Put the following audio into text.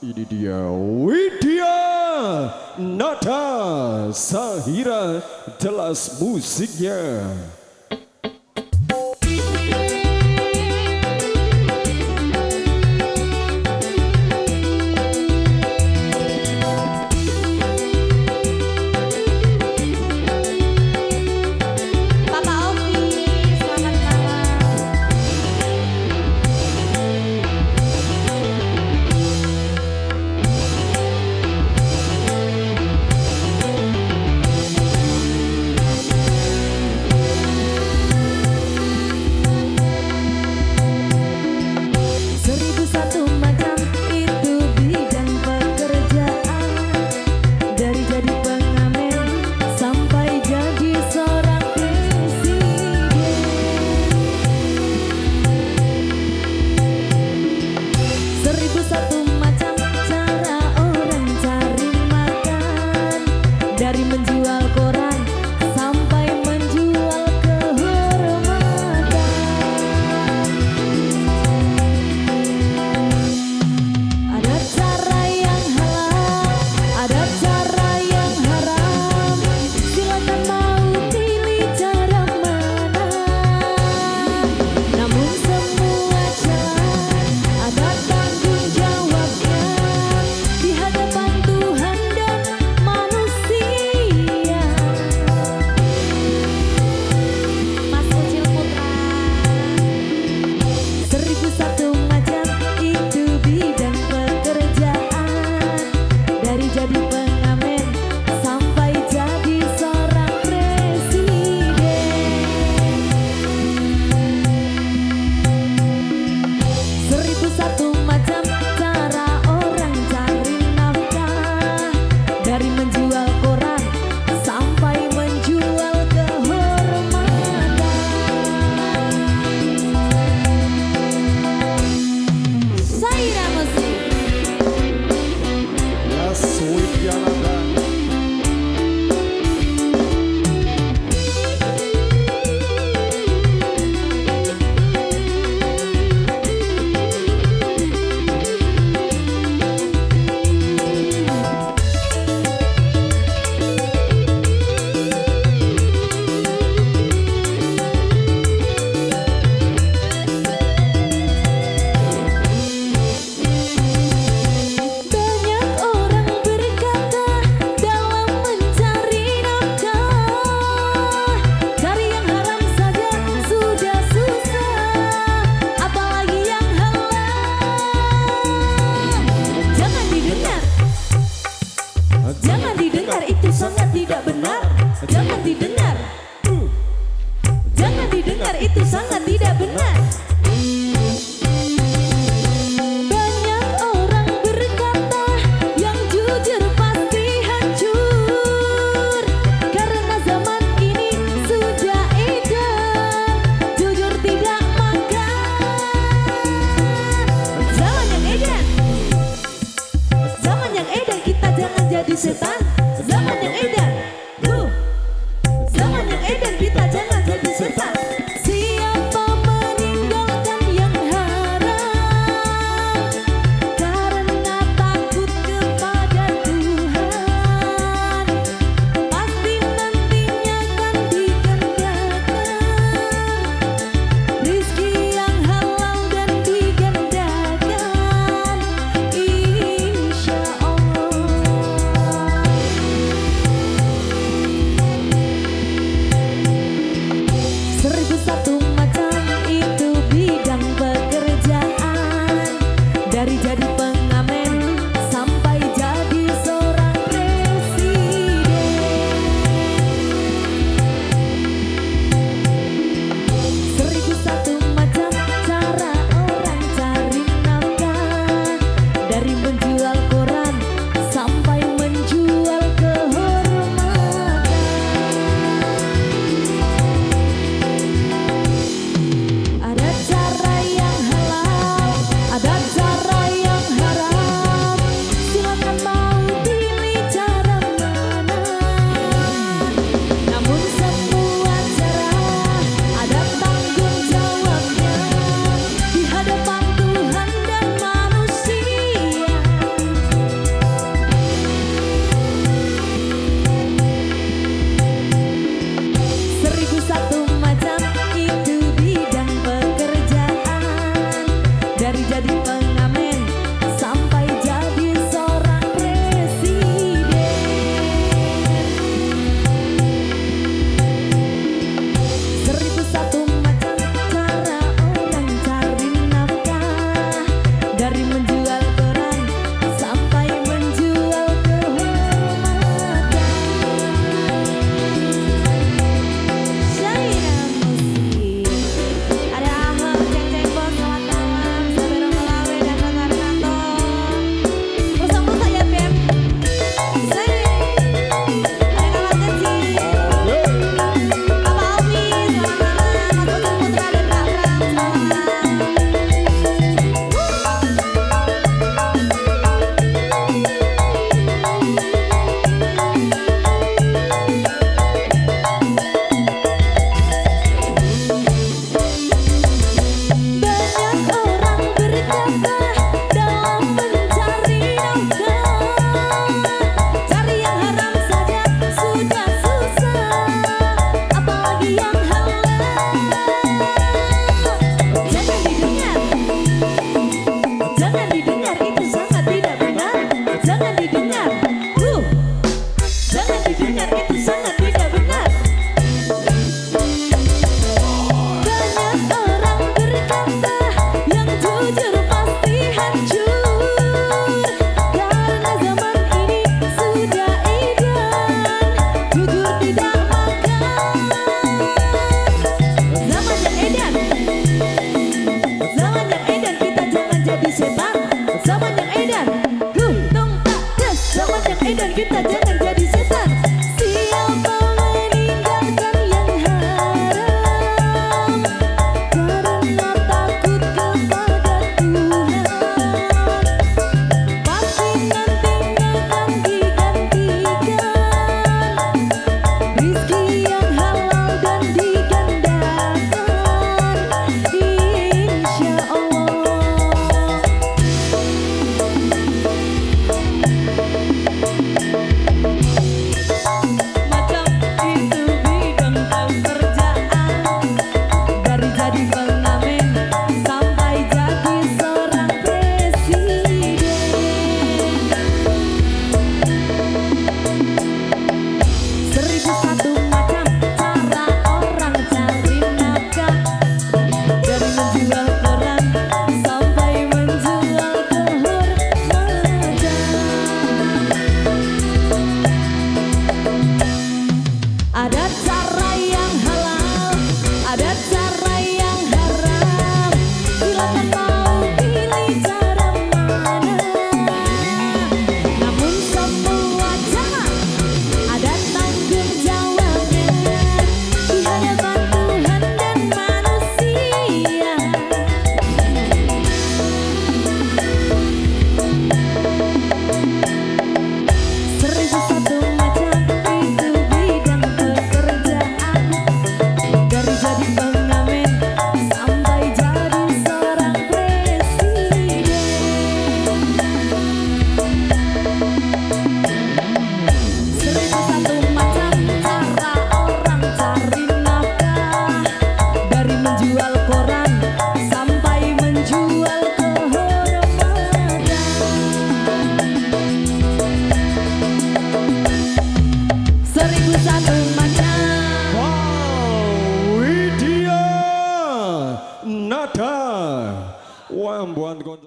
Ini dia Widya Nada Sahira, jelas musiknya. Jangan didengar. Jangan didengar, itu sangat tidak benar. Banyak orang berkata yang jujur pasti hancur, karena zaman ini sudah edan, jujur tidak makan. Zaman yang edan, zaman yang edan, kita jangan jadi setan. Zaman yang edan, zaman yang edan, kita jangan jadi setan. Siapa meninggalkan yang haram karena takut kepada Tuhan, pasti nantinya akan digandakan rizki yang halal dan digandakan, insya Allah. Seribu satu macam itu bidang pekerjaan, dari jadi pengamen sampai jadi seorang presiden. Seribu satu macam cara orang cari nafkah, dari menjual koran sampai menjual kehormatan. Ada cara yang halal, ada cara yang haram. Silakan mau pilih cara mana. Namun semua cara ada tanggung jawabnya di hadapan Tuhan dan manusia. dan kita jangan jadi setan. Siapa meninggalkan yang haram karena takut kepada Tuhan, pasti nantinya akan digantikan rizki yang halal dan digandakan, insya Allah. Macam itu bidang pekerjaan, dari jadi pengamen sampai jadi seorang presiden. Seribu satu macam cara orang cari nafkah, dari menjual koran sampai menjual kehormatan. Ada cara yang halal, ada cara yang haram. Silakan mau pilih cara mana. Namun semua cara ada tanggung jawabnya di hadapan Tuhan dan manusia. Seribu satu macam itu bidang pekerjaan, dari jadi pengamen sampai jadi seorang presiden. Seribu satu macam cara orang cari nafkah, dari menjual koran sampai menjual kehormatan. Seribu satu macam. Wow, Widya Nata Wambuan